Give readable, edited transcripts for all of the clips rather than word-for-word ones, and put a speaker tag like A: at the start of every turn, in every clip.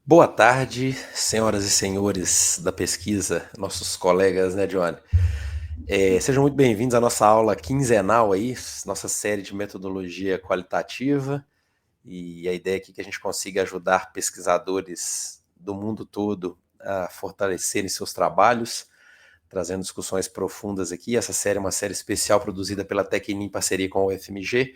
A: Boa tarde, senhoras e senhores da pesquisa, nossos colegas, né, Johnny? Sejam muito bem-vindos à nossa aula quinzenal aí, nossa série de metodologia qualitativa. E a ideia aqui é que a gente consiga ajudar pesquisadores do mundo todo a fortalecerem seus trabalhos, trazendo discussões profundas aqui. Essa série é uma série especial produzida pela Tecnin em parceria com o UFMG,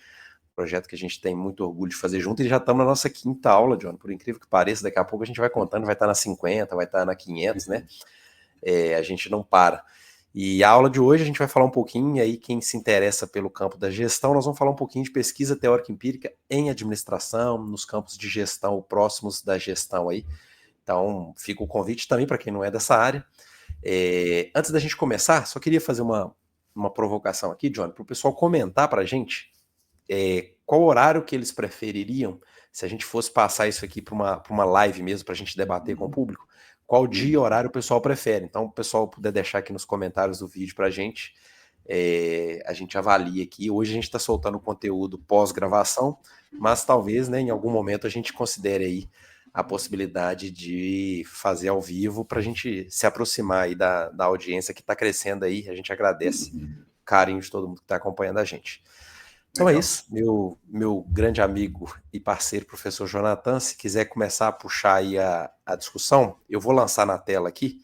A: projeto que a gente tem muito orgulho de fazer junto, e já estamos na nossa quinta aula, John, por incrível que pareça, daqui a pouco a gente vai contando, vai estar na 50, vai estar na 500, né? A gente não para. E a aula de hoje a gente vai falar um pouquinho, e aí quem se interessa pelo campo da gestão, nós vamos falar um pouquinho de pesquisa teórica empírica em administração, nos campos de gestão próximos da gestão aí. Então, fica o convite também para quem não é dessa área. Antes da gente começar, só queria fazer uma provocação aqui, John, para o pessoal comentar para a gente qual horário que eles prefeririam, se a gente fosse passar isso aqui para uma live mesmo, para a gente debater com o público, qual dia e horário o pessoal prefere. Então, o pessoal puder deixar aqui nos comentários do vídeo para a gente avalia aqui. Hoje a gente está soltando conteúdo pós-gravação, mas talvez, né, em algum momento a gente considere aí a possibilidade de fazer ao vivo para a gente se aproximar aí da audiência que está crescendo aí. A gente agradece o carinho de todo mundo que está acompanhando a gente. Então é
B: Legal.
A: isso, meu grande amigo e parceiro, professor Jonathan, se quiser começar a puxar aí a discussão, eu vou lançar na tela aqui,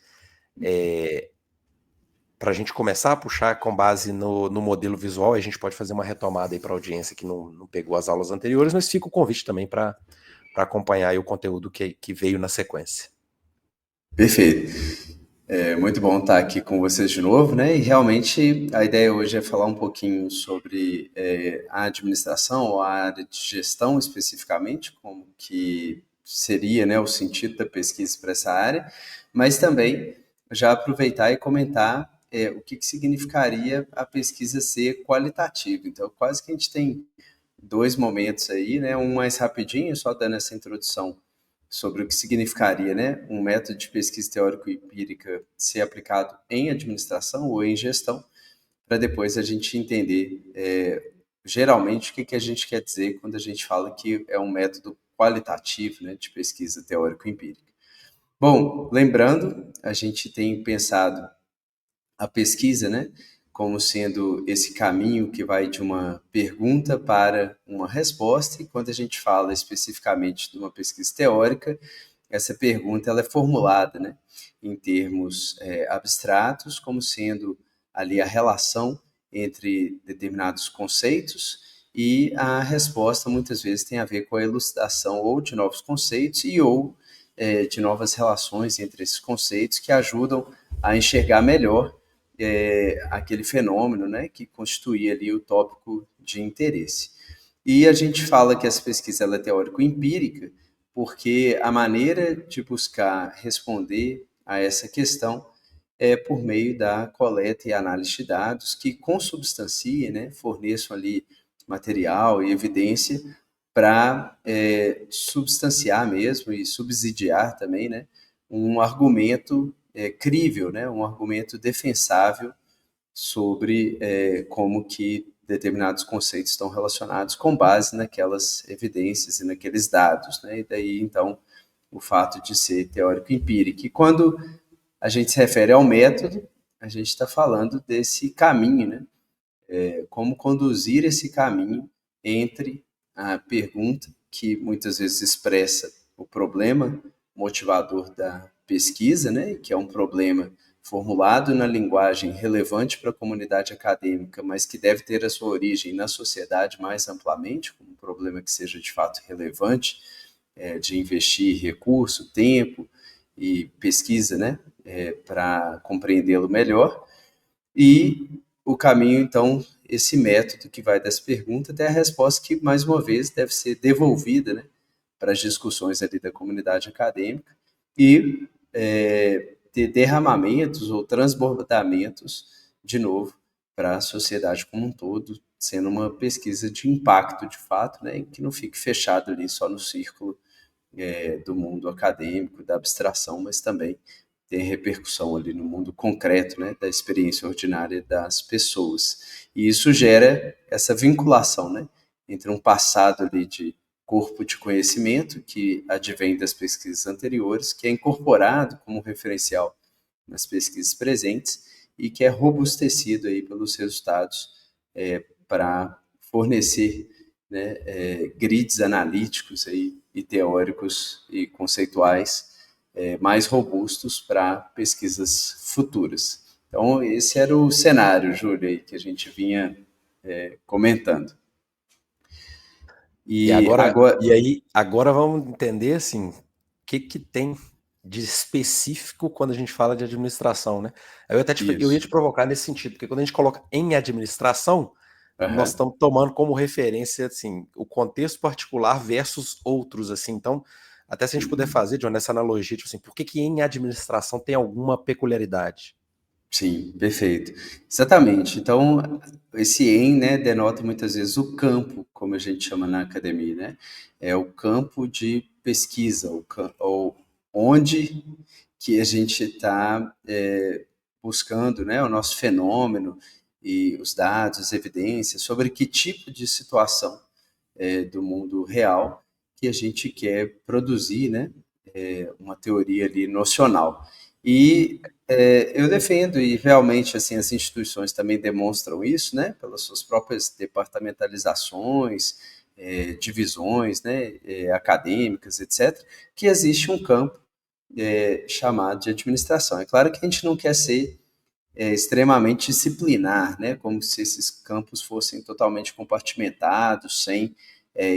A: para a gente começar a puxar com base no modelo visual, e a gente pode fazer uma retomada aí para a audiência que não pegou as aulas anteriores, mas fica o convite também para acompanhar aí o conteúdo que veio na sequência.
B: Perfeito. É muito bom estar aqui com vocês de novo, né? E realmente a ideia hoje é falar um pouquinho sobre a administração ou a área de gestão especificamente, como que seria, né, o sentido da pesquisa para essa área, mas também já aproveitar e comentar o que significaria a pesquisa ser qualitativa. Então, quase que a gente tem dois momentos aí, né? Um mais rapidinho, só dando essa introdução sobre o que significaria, né, um método de pesquisa teórico-empírica ser aplicado em administração ou em gestão, para depois a gente entender geralmente o que a gente quer dizer quando a gente fala que é um método qualitativo, né, de pesquisa teórico-empírica. Bom, lembrando, a gente tem pensado a pesquisa, né, como sendo esse caminho que vai de uma pergunta para uma resposta, e quando a gente fala especificamente de uma pesquisa teórica, essa pergunta ela é formulada, né, em termos abstratos, como sendo ali a relação entre determinados conceitos, e a resposta muitas vezes tem a ver com a elucidação ou de novos conceitos e ou de novas relações entre esses conceitos que ajudam a enxergar melhor aquele fenômeno, né, que constituía ali o tópico de interesse. E a gente fala que essa pesquisa ela é teórico-empírica porque a maneira de buscar responder a essa questão é por meio da coleta e análise de dados que consubstanciem, né, forneçam ali material e evidência para substanciar mesmo e subsidiar também, né, um argumento crível, né, um argumento defensável sobre como que determinados conceitos estão relacionados com base naquelas evidências e naqueles dados, né? E daí, então, o fato de ser teórico empírico. E quando a gente se refere ao método, a gente está falando desse caminho, né? Como conduzir esse caminho entre a pergunta, que muitas vezes expressa o problema motivador da pesquisa, né, que é um problema formulado na linguagem relevante para a comunidade acadêmica, mas que deve ter a sua origem na sociedade mais amplamente, como um problema que seja de fato relevante, de investir recurso, tempo e pesquisa, né, para compreendê-lo melhor. E o caminho, então, esse método que vai dessa pergunta até a resposta que, mais uma vez, deve ser devolvida, né, para as discussões ali da comunidade acadêmica e ter derramamentos ou transbordamentos, de novo, para a sociedade como um todo, sendo uma pesquisa de impacto, de fato, né, que não fique fechado ali só no círculo do mundo acadêmico, da abstração, mas também tem repercussão ali no mundo concreto, né, da experiência ordinária das pessoas. E isso gera essa vinculação, né, entre um passado ali de corpo de conhecimento que advém das pesquisas anteriores, que é incorporado como referencial nas pesquisas presentes e que é robustecido aí pelos resultados para fornecer, né, grids analíticos aí, e teóricos e conceituais mais robustos para pesquisas futuras. Então, esse era o cenário, Júlio, aí, que a gente vinha comentando.
A: E
B: E
A: agora,
B: agora.
A: e aí, agora vamos entender assim, o que que tem de específico quando a gente fala de administração, né? Eu ia
B: Isso.
A: te provocar nesse sentido, porque quando a gente coloca em administração, nós
B: Aham.
A: estamos tomando como referência assim, o contexto particular versus outros assim. Então, até se a gente puder fazer, John, essa analogia, tipo assim, por que que em administração tem alguma peculiaridade?
B: Sim, perfeito. Exatamente. Então, esse em, né, denota muitas vezes o campo, como a gente chama na academia, né? É o campo de pesquisa, ou onde que a gente está buscando, né, o nosso fenômeno e os dados, as evidências sobre que tipo de situação do mundo real que a gente quer produzir, né, uma teoria ali nocional. E eu defendo, e realmente assim, as instituições também demonstram isso, né, pelas suas próprias departamentalizações, divisões, né, acadêmicas, etc., que existe um campo chamado de administração. É claro que a gente não quer ser extremamente disciplinar, né, como se esses campos fossem totalmente compartimentados, sem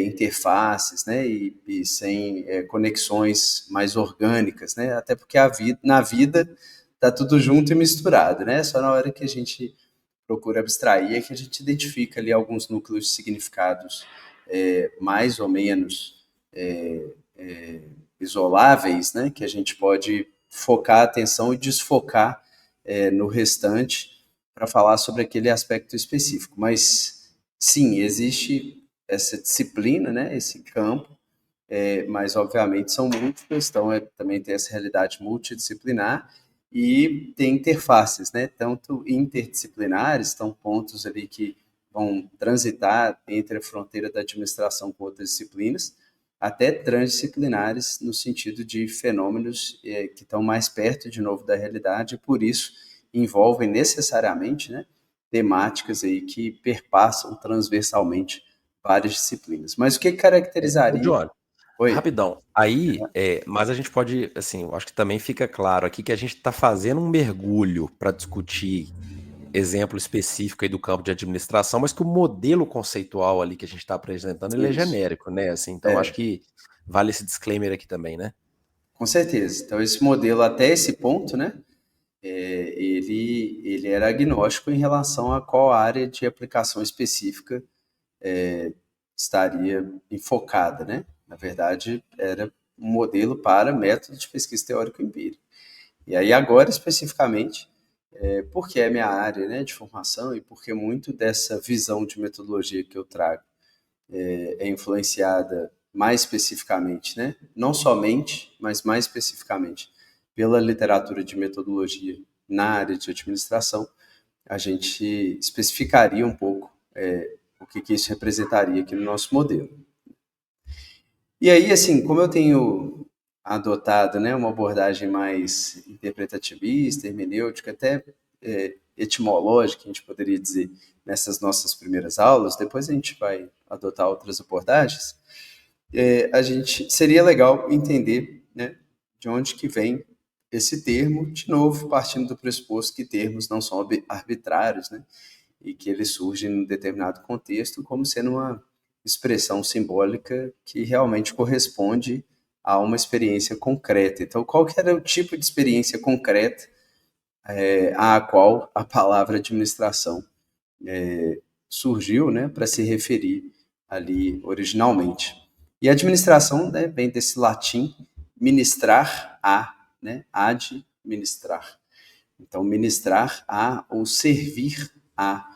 B: interfaces, né, e sem conexões mais orgânicas, né, até porque na vida está tudo junto e misturado, né, só na hora que a gente procura abstrair é que a gente identifica ali alguns núcleos de significados mais ou menos isoláveis, né, que a gente pode focar a atenção e desfocar no restante para falar sobre aquele aspecto específico. Mas sim, existe essa disciplina, né, esse campo, mas obviamente são múltiplos, então também tem essa realidade multidisciplinar e tem interfaces, né, tanto interdisciplinares, estão pontos ali que vão transitar entre a fronteira da administração com outras disciplinas, até transdisciplinares no sentido de fenômenos que estão mais perto de novo da realidade e por isso envolvem necessariamente, né, temáticas aí que perpassam transversalmente várias disciplinas. Mas o que
A: Ô,
B: caracterizaria?
A: John,
B: Oi.
A: rapidão. Aí, mas a gente pode, assim, eu acho que também fica claro aqui que a gente está fazendo um mergulho para discutir exemplo específico aí do campo de administração, mas que o modelo conceitual ali que a gente está apresentando, ele é
B: Isso.
A: genérico, né? Assim, então acho que vale esse disclaimer aqui também, né?
B: Com certeza. Então esse modelo até esse ponto, né, ele era agnóstico em relação a qual área de aplicação específica estaria enfocada, né? Na verdade, era um modelo para método de pesquisa teórico-empírica. E aí agora especificamente, porque é minha área, né, de formação e porque muito dessa visão de metodologia que eu trago é influenciada mais especificamente, né, não somente, mas mais especificamente pela literatura de metodologia na área de administração, a gente especificaria um pouco o que isso representaria aqui no nosso modelo. E aí, assim, como eu tenho adotado, né, uma abordagem mais interpretativista, hermenêutica, até etimológica, a gente poderia dizer, nessas nossas primeiras aulas, depois a gente vai adotar outras abordagens, a gente seria legal entender, né, de onde que vem esse termo, de novo, partindo do pressuposto que termos não são arbitrários, né, e que eles surgem em um determinado contexto como sendo uma expressão simbólica que realmente corresponde a uma experiência concreta. Então, qual que era o tipo de experiência concreta à qual a palavra administração surgiu, né, para se referir ali originalmente? E a administração, né, vem desse latim ministrar a, né, administrar. Então, ministrar a ou servir a.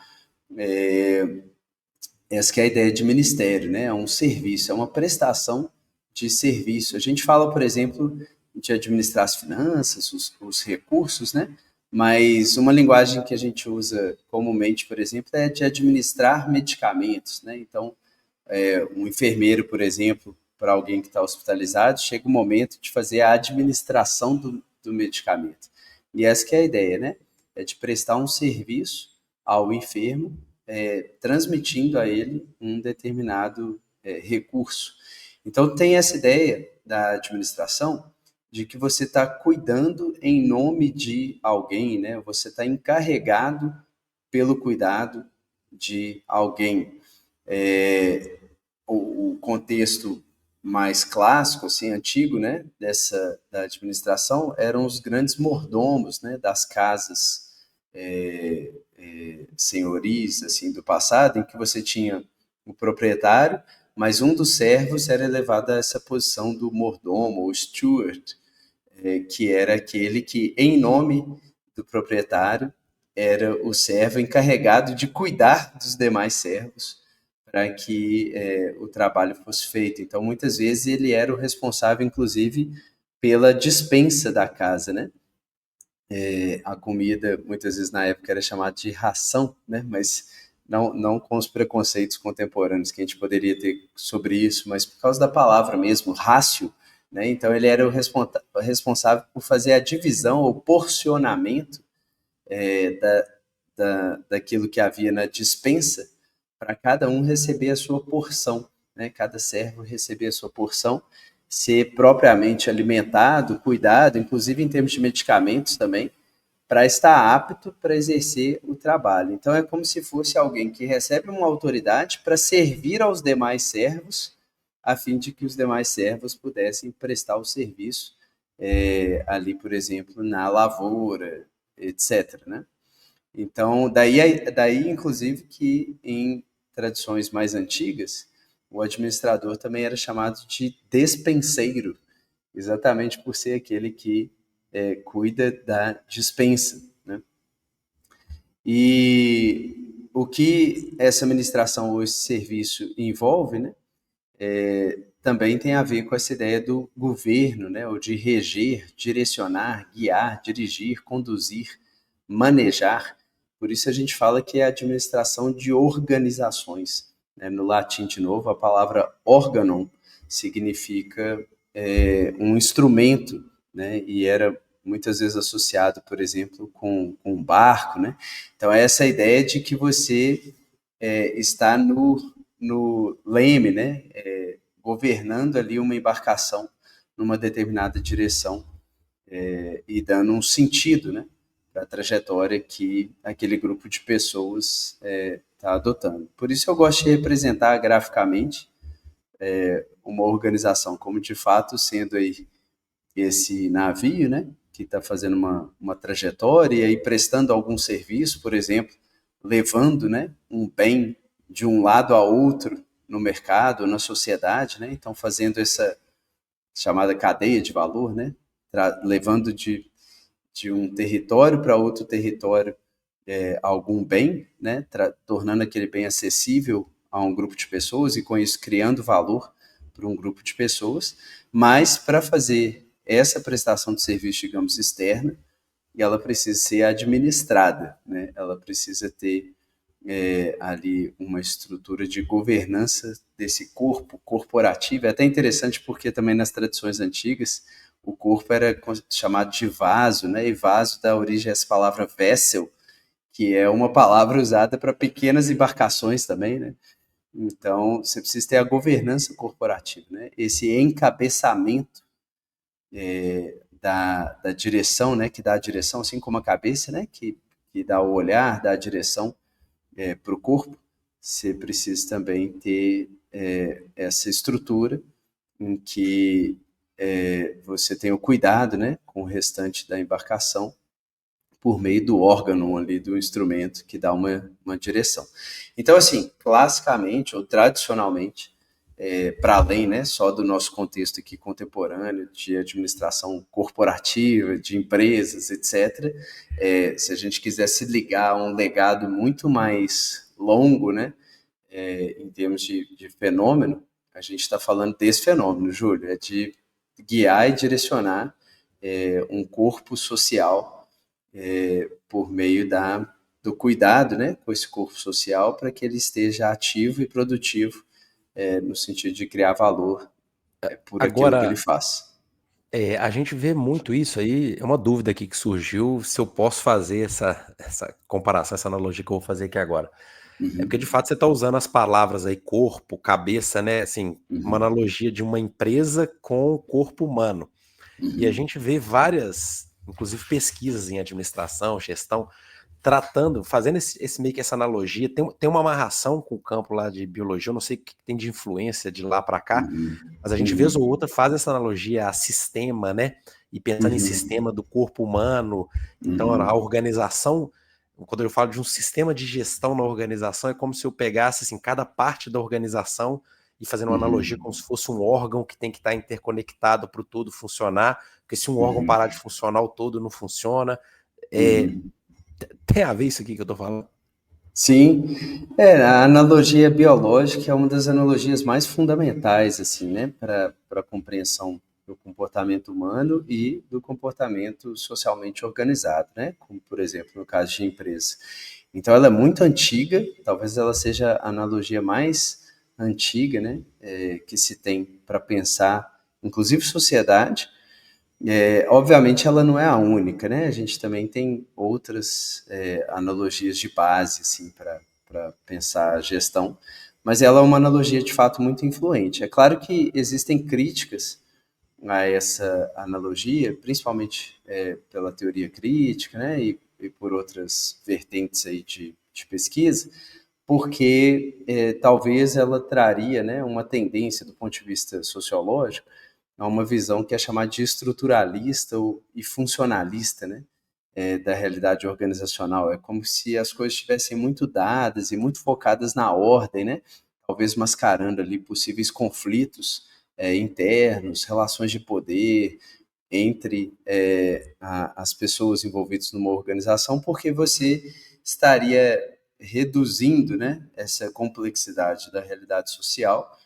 B: Essa que é a ideia de ministério, né? É um serviço, é uma prestação de serviço. A gente fala, por exemplo, de administrar as finanças, os recursos, né? Mas uma linguagem que a gente usa comumente, por exemplo, é de administrar medicamentos, né? Então, um enfermeiro, por exemplo, para alguém que está hospitalizado, chega o momento de fazer a administração do medicamento. E essa que é a ideia, né? É de prestar um serviço ao enfermo, transmitindo a ele um determinado recurso. Então, tem essa ideia da administração de que você está cuidando em nome de alguém, né? Você está encarregado pelo cuidado de alguém. O contexto mais clássico, assim, antigo, né, da administração eram os grandes mordomos, né, das casas senhoris, assim, do passado, em que você tinha o proprietário, mas um dos servos era elevado a essa posição do mordomo, ou steward, que era aquele que, em nome do proprietário, era o servo encarregado de cuidar dos demais servos para que o trabalho fosse feito. Então, muitas vezes, ele era o responsável, inclusive, pela dispensa da casa, né? A comida, muitas vezes, na época, era chamada de ração, né? Mas não com os preconceitos contemporâneos que a gente poderia ter sobre isso, mas por causa da palavra mesmo, rácio, né? Então, ele era o responsável por fazer a divisão, o porcionamento daquilo que havia na dispensa, para cada um receber a sua porção, né? Cada servo receber a sua porção, ser propriamente alimentado, cuidado, inclusive em termos de medicamentos também, para estar apto para exercer o trabalho. Então é como se fosse alguém que recebe uma autoridade para servir aos demais servos, a fim de que os demais servos pudessem prestar o serviço ali, por exemplo, na lavoura, etc., né? Então, daí, inclusive, que em tradições mais antigas, o administrador também era chamado de despenseiro, exatamente por ser aquele que cuida da dispensa, né? E o que essa administração ou esse serviço envolve, né, também tem a ver com essa ideia do governo, né, ou de reger, direcionar, guiar, dirigir, conduzir, manejar. Por isso a gente fala que é a administração de organizações, né? No latim, de novo, a palavra organum significa um instrumento, né? E era muitas vezes associado, por exemplo, com um barco, né? Então, é essa ideia de que você está no leme, né? Governando ali uma embarcação numa determinada direção e dando um sentido, né, para a trajetória que aquele grupo de pessoas está adotando. Por isso eu gosto de representar graficamente uma organização como de fato sendo aí esse navio, né, que está fazendo uma trajetória e aí prestando algum serviço, por exemplo, levando, né, um bem de um lado a outro no mercado, na sociedade, né, então fazendo essa chamada cadeia de valor, né, levando de um território para outro território algum bem, né, tornando aquele bem acessível a um grupo de pessoas e com isso criando valor para um grupo de pessoas, mas para fazer essa prestação de serviço, digamos, externa, ela precisa ser administrada, né? Ela precisa ter ali uma estrutura de governança desse corpo corporativo. É até interessante porque também nas tradições antigas o corpo era chamado de vaso, né? E vaso dá origem a essa palavra vessel, que é uma palavra usada para pequenas embarcações também, né? Então, você precisa ter a governança corporativa, né? Esse encabeçamento da direção, né? Que dá a direção, assim como a cabeça, né? Que dá o olhar, dá a direção para o corpo. Você precisa também ter essa estrutura em que você tem o cuidado, né? Com o restante da embarcação por meio do órgão ali, do instrumento que dá uma direção. Então, assim, classicamente ou tradicionalmente, para além, né, só do nosso contexto aqui contemporâneo de administração corporativa, de empresas, etc., se a gente quiser se ligar a um legado muito mais longo, né, em termos de fenômeno, a gente está falando desse fenômeno, Júlio, é de guiar e direcionar um corpo social por meio do cuidado, né, com esse corpo social para que ele esteja ativo e produtivo no sentido de criar valor por aquilo que ele
A: Agora,
B: faz.
A: a gente vê muito isso aí, é uma dúvida aqui que surgiu, se eu posso fazer essa comparação, essa analogia que eu vou fazer aqui agora. É porque de
B: Uhum,
A: fato você está usando as palavras aí, corpo, cabeça, né? Assim, uma
B: uhum,
A: analogia de uma empresa com o corpo humano. E a
B: uhum,
A: gente vê várias, inclusive pesquisas em administração, gestão, tratando, fazendo esse meio que essa analogia. Tem uma amarração com o campo lá de biologia, eu não sei o que tem de influência de lá para cá,
B: uhum,
A: mas a gente vez ou
B: uhum,
A: outra faz essa analogia a sistema, né? E pensando em
B: uhum,
A: sistema do corpo humano, então a
B: uhum,
A: organização, quando eu falo de um sistema de gestão na organização, é como se eu pegasse assim, cada parte da organização e fazendo uma analogia como
B: uhum,
A: se fosse um órgão que tem que estar interconectado para o todo funcionar, porque se um órgão
B: uhum,
A: parar de funcionar, o todo não funciona. É,
B: uhum.
A: tem a ver isso aqui que eu tô falando?
B: Sim, a analogia biológica é uma das analogias mais fundamentais, assim, né, para a compreensão do comportamento humano e do comportamento socialmente organizado, né, como, por exemplo, no caso de empresa. Então, ela é muito antiga, talvez ela seja a analogia mais antiga, né, que se tem para pensar, inclusive sociedade. Obviamente ela não é a única, né? A gente também tem outras analogias de base assim para pensar a gestão, mas ela é uma analogia de fato muito influente. É claro que existem críticas a essa analogia, principalmente pela teoria crítica, né? E por outras vertentes aí de pesquisa, porque talvez ela traria, né, uma tendência do ponto de vista sociológico a uma visão que é chamada de estruturalista e funcionalista, né, da realidade organizacional. É como se as coisas estivessem muito dadas e muito focadas na ordem, né, talvez mascarando ali possíveis conflitos internos, relações de poder entre as pessoas envolvidas numa organização, porque você estaria reduzindo, né, essa complexidade da realidade social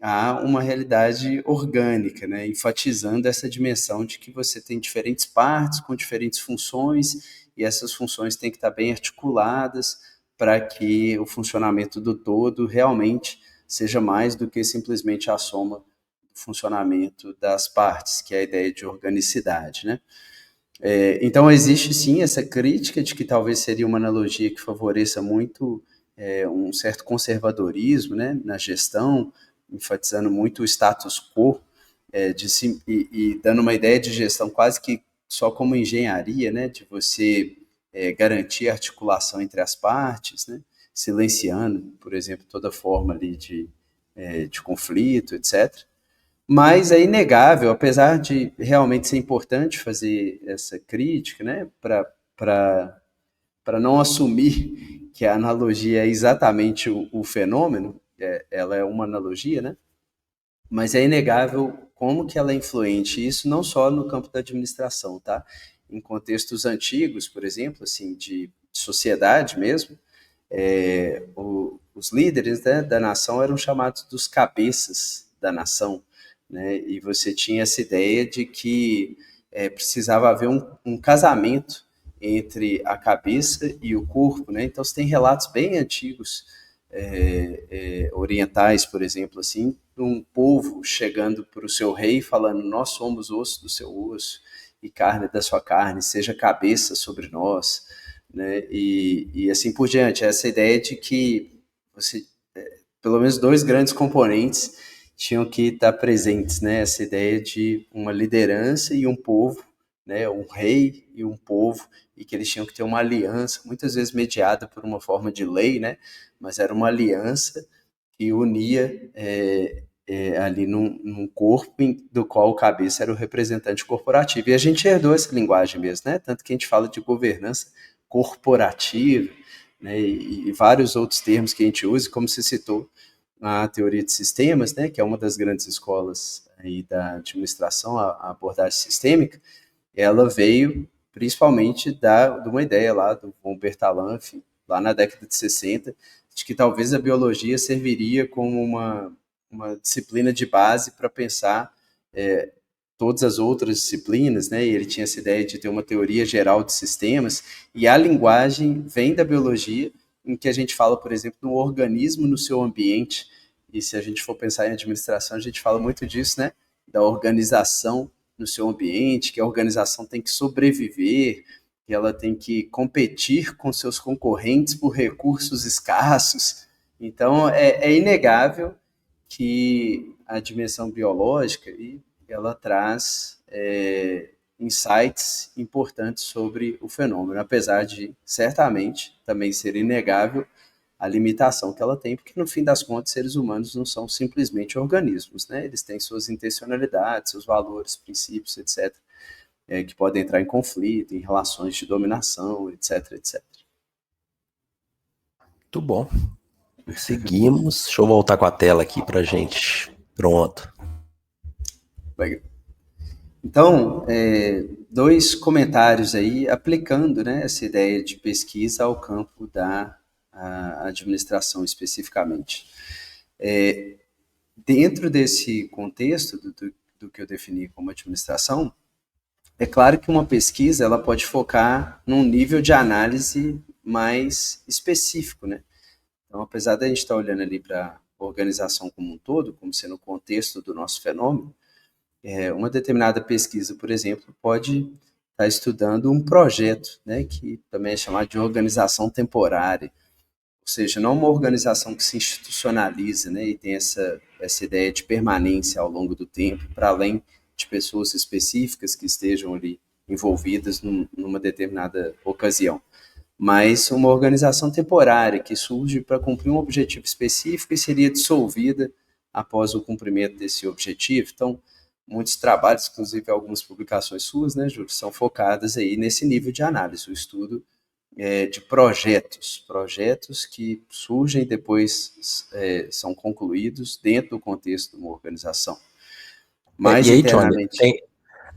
B: a uma realidade orgânica, né? Enfatizando essa dimensão de que você tem diferentes partes com diferentes funções e essas funções têm que estar bem articuladas para que o funcionamento do todo realmente seja mais do que simplesmente a soma do funcionamento das partes, que é a ideia de organicidade, né? Então existe sim essa crítica de que talvez seria uma analogia que favoreça muito um certo conservadorismo, né, na gestão, enfatizando muito o status quo e dando uma ideia de gestão quase que só como engenharia, né, de você garantir a articulação entre as partes, né, silenciando, por exemplo, toda forma ali de conflito, etc. Mas é inegável, apesar de realmente ser importante fazer essa crítica, né, para não assumir que a analogia é exatamente o fenômeno, ela é uma analogia, né, mas é inegável como que ela é influente, isso não só no campo da administração, tá? Em contextos antigos, por exemplo, assim, de sociedade mesmo, os líderes, né, da nação eram chamados dos cabeças da nação, né? E você tinha essa ideia de que precisava haver um casamento entre a cabeça e o corpo, né? Então você tem relatos bem antigos orientais, por exemplo, assim, um povo chegando para o seu rei falando: nós somos osso do seu osso e carne da sua carne, seja cabeça sobre nós, né? E assim por diante. Essa ideia de que você, pelo menos dois grandes componentes tinham que estar presentes, né? Essa ideia de uma liderança e um povo, né? Um rei e um povo, e que eles tinham que ter uma aliança, muitas vezes mediada por uma forma de lei, né? Mas era uma aliança que unia ali num corpo do qual o cabeça era o representante corporativo. E a gente herdou essa linguagem mesmo, né? Tanto que a gente fala de governança corporativa, né? E vários outros termos que a gente usa, como se citou a teoria de sistemas, né? Que é uma das grandes escolas aí da administração, a abordagem sistêmica, ela veio principalmente de uma ideia lá do von Bertalanffy, lá na década de 60, de que talvez a biologia serviria como uma disciplina de base para pensar todas as outras disciplinas, né? E ele tinha essa ideia de ter uma teoria geral de sistemas, e a linguagem vem da biologia, em que a gente fala, por exemplo, do organismo no seu ambiente, E se a gente for pensar em administração, a gente fala muito disso, né? Da organização no seu ambiente, que a organização tem que sobreviver, que ela tem que competir com seus concorrentes por recursos escassos. Então, é inegável que a dimensão biológica ela traz insights importantes sobre o fenômeno, apesar de certamente também ser inegável a limitação que ela tem, porque no fim das contas seres humanos não são simplesmente organismos, né? Eles têm suas intencionalidades, seus valores, princípios, etc., que podem entrar em conflito, em relações de dominação, etc, etc.
A: Muito bom. Seguimos. Deixa eu voltar com a tela aqui pra gente. Pronto.
B: Então, dois comentários aí aplicando, né, essa ideia de pesquisa ao campo da administração especificamente. Dentro desse contexto do que eu defini como administração, é claro que uma pesquisa ela pode focar num nível de análise mais específico, né? Então, apesar da gente estar olhando ali para a organização como um todo, como sendo o contexto do nosso fenômeno, uma determinada pesquisa, por exemplo, pode estar estudando um projeto, né, que também é chamado de organização temporária, ou seja, não uma organização que se institucionaliza, né, e tem essa ideia de permanência ao longo do tempo, para além de pessoas específicas que estejam ali envolvidas numa determinada ocasião, mas uma organização temporária que surge para cumprir um objetivo específico e seria dissolvida após o cumprimento desse objetivo. Então, muitos trabalhos, inclusive algumas publicações suas, né, Júlio, são focadas aí nesse nível de análise, o estudo de projetos que surgem e depois são concluídos dentro do contexto de uma organização. Mais
A: E aí, Johnny,
B: internamente.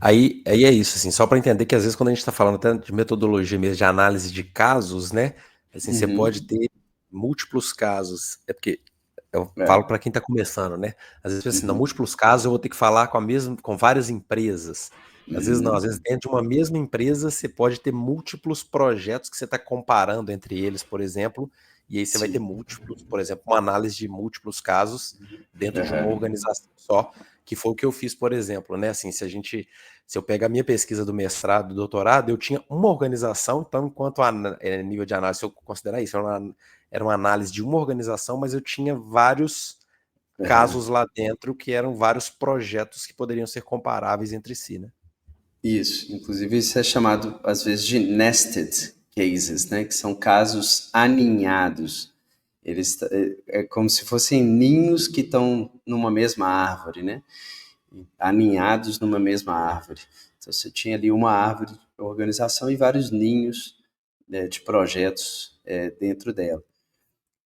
A: aí é isso, assim, só para entender que às vezes quando a gente está falando até de metodologia mesmo, de análise de casos, né? Assim, você pode
B: Uhum,
A: ter múltiplos casos. É porque eu falo
B: é,
A: para quem está começando, né? Às vezes, assim, não,
B: uhum,
A: múltiplos casos eu vou ter que falar com várias empresas. Às vezes não, às vezes
B: uhum,
A: dentro de uma mesma empresa você pode ter múltiplos projetos que você está comparando entre eles, por exemplo, e aí você vai ter
B: sim,
A: múltiplos, por exemplo, uma análise de múltiplos casos dentro de uma
B: uhum,
A: organização só, que foi o que eu fiz, por exemplo, né? Assim, se eu pegar a minha pesquisa do mestrado, do doutorado, eu tinha uma organização, então, enquanto nível de análise, se eu considerar isso, era uma análise de uma organização, mas eu tinha vários
B: uhum.
A: casos lá dentro que eram vários projetos que poderiam ser comparáveis entre si, né?
B: Isso, inclusive isso é chamado às vezes de nested cases, né, que são casos aninhados. É como se fossem ninhos que estão numa mesma árvore, né? Aninhados numa mesma árvore. Então você tinha ali uma árvore de organização e vários ninhos, né, de projetos dentro dela.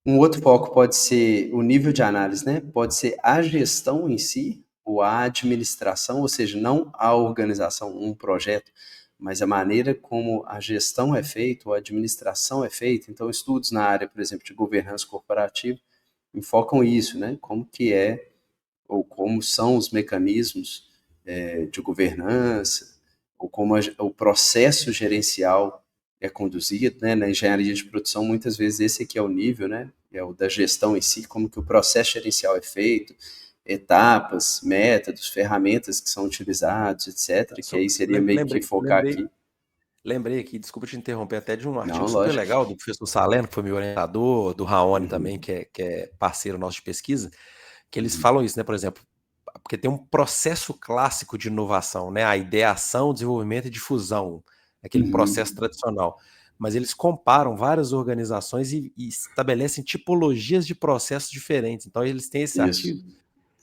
B: Um outro foco pode ser o nível de análise, né? Pode ser a gestão em si, ou a administração, ou seja, não a organização, um projeto, mas a maneira como a gestão é feita, ou a administração é feita. Então, estudos na área, por exemplo, de governança corporativa enfocam isso, né? Como que é, ou como são os mecanismos de governança, ou como o processo gerencial é conduzido, né? Na engenharia de produção, muitas vezes esse aqui é o nível, né? É o da gestão em si, como que o processo gerencial é feito, etapas, métodos, ferramentas que são utilizados, etc., que aí seria meio que
A: Lembrei,
B: focar aqui.
A: lembrei aqui, desculpa te interromper, até de um
B: Não,
A: artigo super
B: lógico.
A: legal do professor Saleno, que foi meu orientador, do Raoni também,
B: Uhum,
A: que é parceiro nosso de pesquisa, que eles
B: uhum,
A: falam isso, né? Por exemplo, porque tem um processo clássico de inovação, né? A ideação, desenvolvimento e difusão, aquele processo
B: uhum.
A: tradicional. Mas eles comparam várias organizações e estabelecem tipologias de processos diferentes. Então, eles têm esse
B: Isso,
A: artigo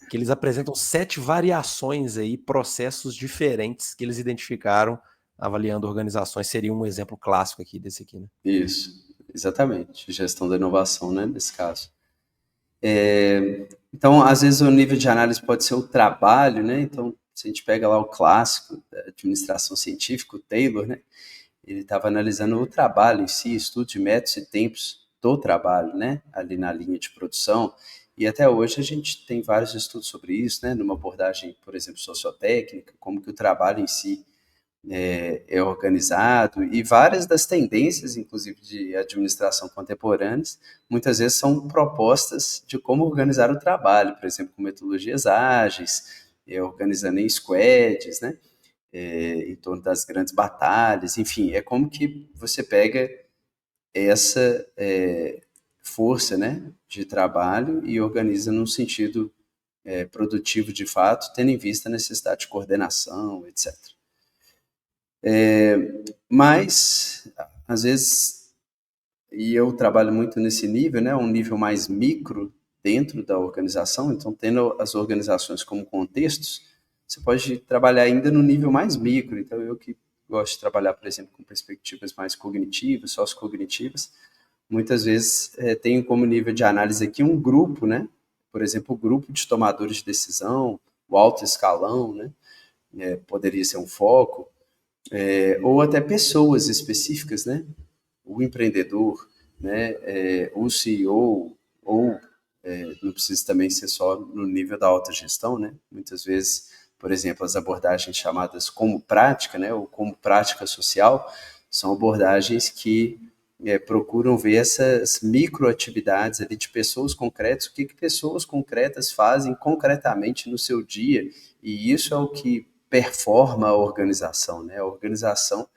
A: que eles apresentam 7 variações aí, processos diferentes que eles identificaram avaliando organizações. Seria um exemplo clássico aqui desse aqui, né?
B: isso, exatamente. Gestão da inovação, né, nesse caso. Então, às vezes, o nível de análise pode ser o trabalho, né? Então, se a gente pega lá o clássico da administração científica, o Taylor, né? Ele estava analisando o trabalho em si, estudo de métodos e tempos do trabalho, né? Ali na linha de produção. E até hoje a gente tem vários estudos sobre isso, né? Numa abordagem, por exemplo, sociotécnica, como que o trabalho em si é organizado, e várias das tendências, inclusive de administração contemporâneas, muitas vezes são propostas de como organizar o trabalho, por exemplo, com metodologias ágeis, organizando em squads, né? Em torno das grandes batalhas, enfim, é como que você pega essa força, né, de trabalho e organiza num sentido produtivo de fato, tendo em vista a necessidade de coordenação, etc. Mas, às vezes, e eu trabalho muito nesse nível, né, um nível mais micro dentro da organização, então tendo as organizações como contextos, você pode trabalhar ainda no nível mais micro. Então, eu que gosto de trabalhar, por exemplo, com perspectivas mais cognitivas, sociocognitivas, muitas vezes tenho como nível de análise aqui um grupo, né? Por exemplo, o grupo de tomadores de decisão, o alto escalão, né? Poderia ser um foco, ou até pessoas específicas, né? O empreendedor, né? O CEO, ou não precisa também ser só no nível da alta gestão, né? Muitas vezes, por exemplo, as abordagens chamadas como prática, né? Ou como prática social, são abordagens que procuram ver essas microatividades ali de pessoas concretas, o que pessoas concretas fazem concretamente no seu dia, e isso é o que performa a organização, né? A organização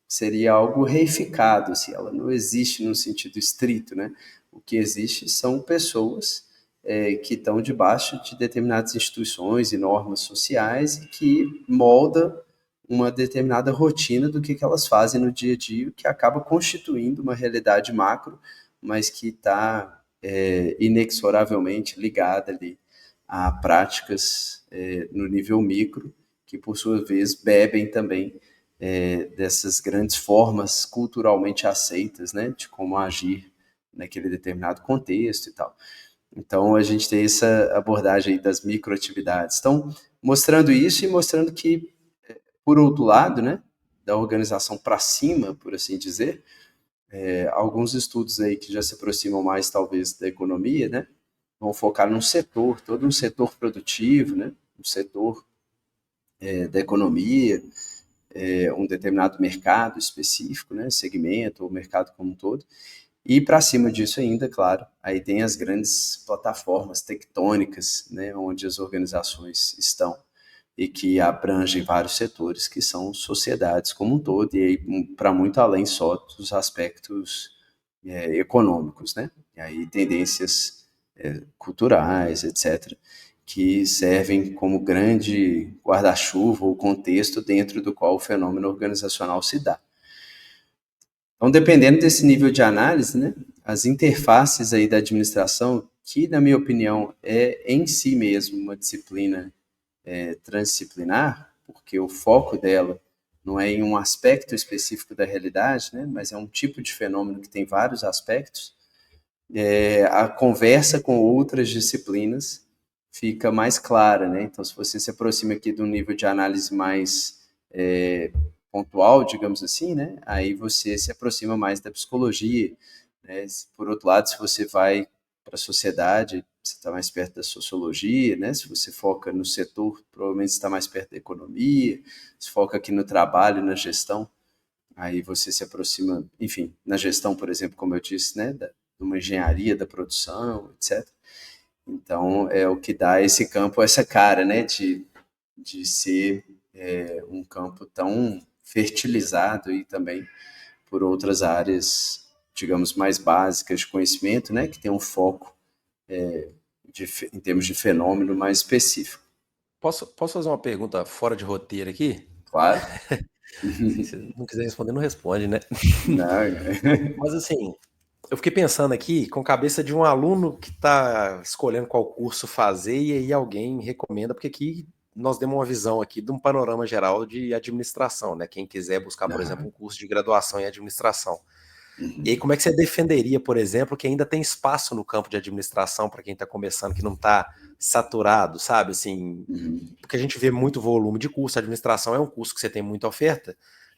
B: seria algo reificado, assim, ela não existe no sentido estrito, né? O que existe são pessoas que estão debaixo de determinadas instituições e normas sociais e que molda uma determinada rotina do que elas fazem no dia a dia, que acaba constituindo uma realidade macro, mas que está inexoravelmente ligada ali a práticas no nível micro, que por sua vez bebem também dessas grandes formas culturalmente aceitas, né, de como agir naquele determinado contexto e tal. Então, a gente tem essa abordagem aí das microatividades. Então, mostrando isso e mostrando que, por outro lado, né, da organização para cima, por assim dizer, alguns estudos aí que já se aproximam mais, talvez, da economia, né, vão focar num setor, todo um setor produtivo, né, um setor da economia, um determinado mercado específico, né, segmento ou mercado como um todo. E para cima disso ainda, claro, aí tem as grandes plataformas tectônicas, né, onde as organizações estão e que abrangem vários setores, que são sociedades como um todo, e aí para muito além só dos aspectos econômicos, né? E aí tendências culturais, etc., que servem como grande guarda-chuva ou contexto dentro do qual o fenômeno organizacional se dá. Então, dependendo desse nível de análise, né, as interfaces aí da administração, que, na minha opinião, é em si mesmo uma disciplina transdisciplinar, porque o foco dela não é em um aspecto específico da realidade, né, mas é um tipo de fenômeno que tem vários aspectos, a conversa com outras disciplinas fica mais clara, né? Então, se você se aproxima aqui de um nível de análise mais pontual, digamos assim, né? Aí você se aproxima mais da psicologia, né? Por outro lado, se você vai para a sociedade, você está mais perto da sociologia, né? Se você foca no setor, provavelmente está mais perto da economia. Se foca aqui no trabalho, na gestão, aí você se aproxima, enfim, na gestão, por exemplo, como eu disse, né? De uma engenharia da produção, etc. Então, é o que dá esse campo, essa cara, né? De ser um campo tão fertilizado e também por outras áreas, digamos, mais básicas de conhecimento, né, que tem um foco em termos de fenômeno mais específico.
A: Posso fazer uma pergunta fora de roteiro aqui?
B: Claro?
A: Se você não quiser responder, não responde, né?
B: Não,
A: Mas assim, eu fiquei pensando aqui com a cabeça de um aluno que está escolhendo qual curso fazer e aí alguém recomenda, porque aqui nós demos uma visão aqui de um panorama geral de administração, né? Quem quiser buscar, por exemplo,
B: não.
A: um curso de graduação em administração. E aí,
B: Uhum.
A: como é que você defenderia, por exemplo, que ainda tem espaço no campo de administração para quem está começando, que não está saturado, sabe? Assim,
B: Uhum.
A: porque a gente vê muito volume de curso, a administração é um curso que você tem muita oferta,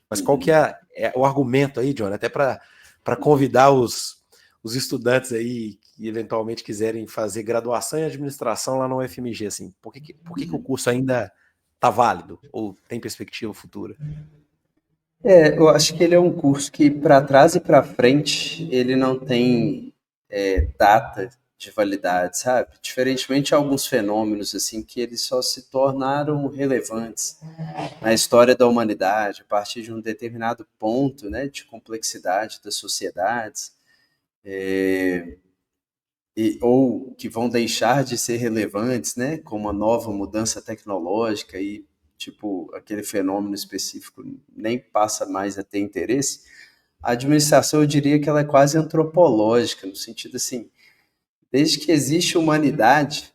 A: mas qual que
B: Uhum.
A: é o argumento aí, John, até para convidar os estudantes aí que eventualmente quiserem fazer graduação em administração lá no UFMG, assim, por que o curso ainda está válido ou tem perspectiva futura?
B: Eu acho que ele é um curso que, para trás e para frente, ele não tem data de validade, sabe? Diferentemente de alguns fenômenos assim que eles só se tornaram relevantes na história da humanidade a partir de um determinado ponto, né, de complexidade das sociedades, ou que vão deixar de ser relevantes, né, com uma nova mudança tecnológica e tipo aquele fenômeno específico nem passa mais a ter interesse. A administração, eu diria que ela é quase antropológica, no sentido assim, desde que existe humanidade,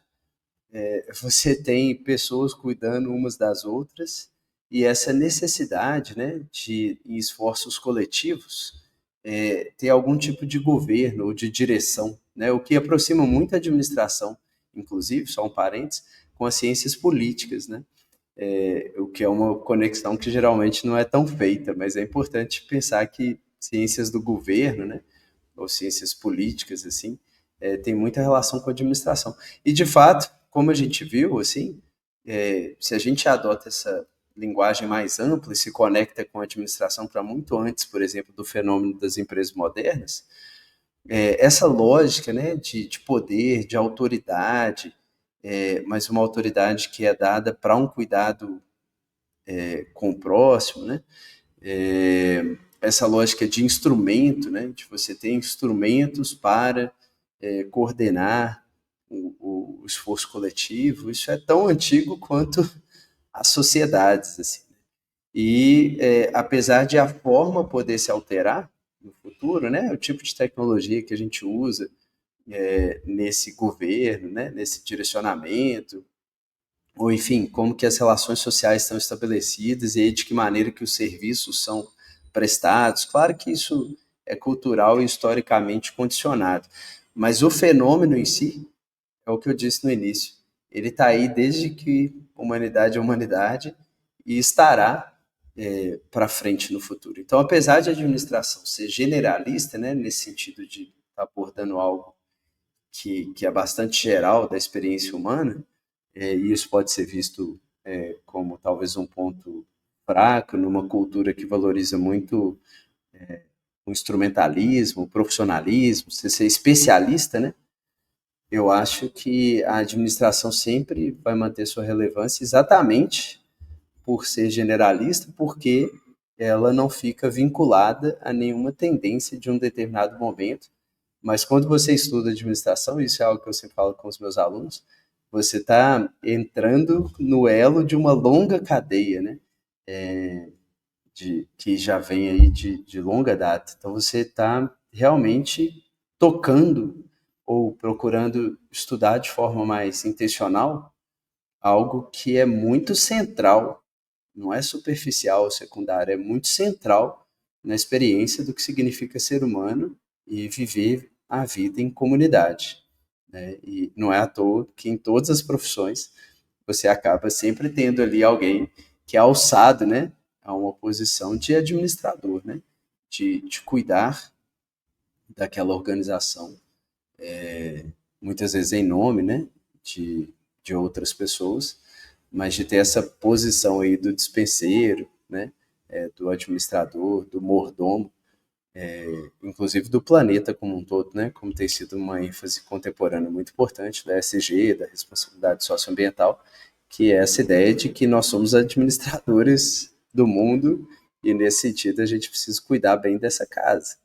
B: você tem pessoas cuidando umas das outras e essa necessidade, né, de em esforços coletivos ter algum tipo de governo ou de direção, né, o que aproxima muito a administração, inclusive, só um parênteses, com as ciências políticas, né, o que é uma conexão que geralmente não é tão feita, mas é importante pensar que ciências do governo, né, ou ciências políticas, assim, tem muita relação com a administração. E, de fato, como a gente viu, assim, se a gente adota essa linguagem mais ampla e se conecta com a administração para muito antes, por exemplo, do fenômeno das empresas modernas, essa lógica, né, de poder, de autoridade, mas uma autoridade que é dada para um cuidado com o próximo, né, essa lógica de instrumento, né, de você ter instrumentos para coordenar o esforço coletivo, isso é tão antigo quanto as sociedades. Assim. E apesar de a forma poder se alterar no futuro, né, o tipo de tecnologia que a gente usa nesse governo, né, nesse direcionamento, ou enfim, como que as relações sociais estão estabelecidas e de que maneira que os serviços são prestados. Claro que isso é cultural e historicamente condicionado, mas o fenômeno em si é o que eu disse no início. Ele está aí desde que humanidade é humanidade e estará para frente no futuro. Então, apesar de a administração ser generalista, né, nesse sentido de estar abordando algo que é bastante geral da experiência humana, e isso pode ser visto como talvez um ponto fraco numa cultura que valoriza muito o instrumentalismo, o profissionalismo, você ser especialista, né? Eu acho que a administração sempre vai manter sua relevância exatamente por ser generalista, porque ela não fica vinculada a nenhuma tendência de um determinado momento. Mas quando você estuda administração, isso é algo que eu sempre falo com os meus alunos, você está entrando no elo de uma longa cadeia, né? Que já vem aí de longa data. Então você está realmente tocando ou procurando estudar de forma mais intencional algo que é muito central, não é superficial ou secundário, é muito central na experiência do que significa ser humano e viver a vida em comunidade. Né? E não é à toa que em todas as profissões você acaba sempre tendo ali alguém que é alçado, né, a uma posição de administrador, né, de cuidar daquela organização, muitas vezes em nome, né, de, de outras pessoas, mas de ter essa posição aí do dispenseiro, né, do administrador, do mordomo, inclusive do planeta como um todo, né, como tem sido uma ênfase contemporânea muito importante da ESG, da responsabilidade socioambiental, que é essa ideia de que nós somos administradores do mundo e nesse sentido a gente precisa cuidar bem dessa casa.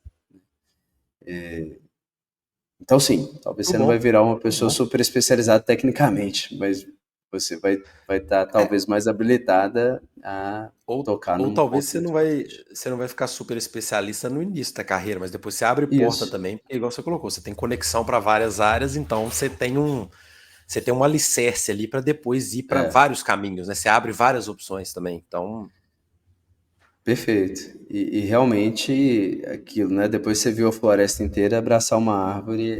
B: Então sim, talvez
A: Muito
B: você não vai
A: bom,
B: virar uma
A: muito
B: pessoa
A: bom.
B: super especializada tecnicamente, mas você vai estar
A: É,
B: talvez mais habilitada a tocar
A: ou
B: num
A: talvez
B: ponto muito importante.
A: você não vai ficar super especialista no início da carreira, mas depois você abre porta
B: Isso,
A: também, porque igual você colocou, você tem conexão para várias áreas, então você tem um alicerce ali para depois ir para vários caminhos, né? Você abre várias opções também. Então,
B: perfeito. E realmente aquilo, né? Depois você viu a floresta inteira, abraçar uma árvore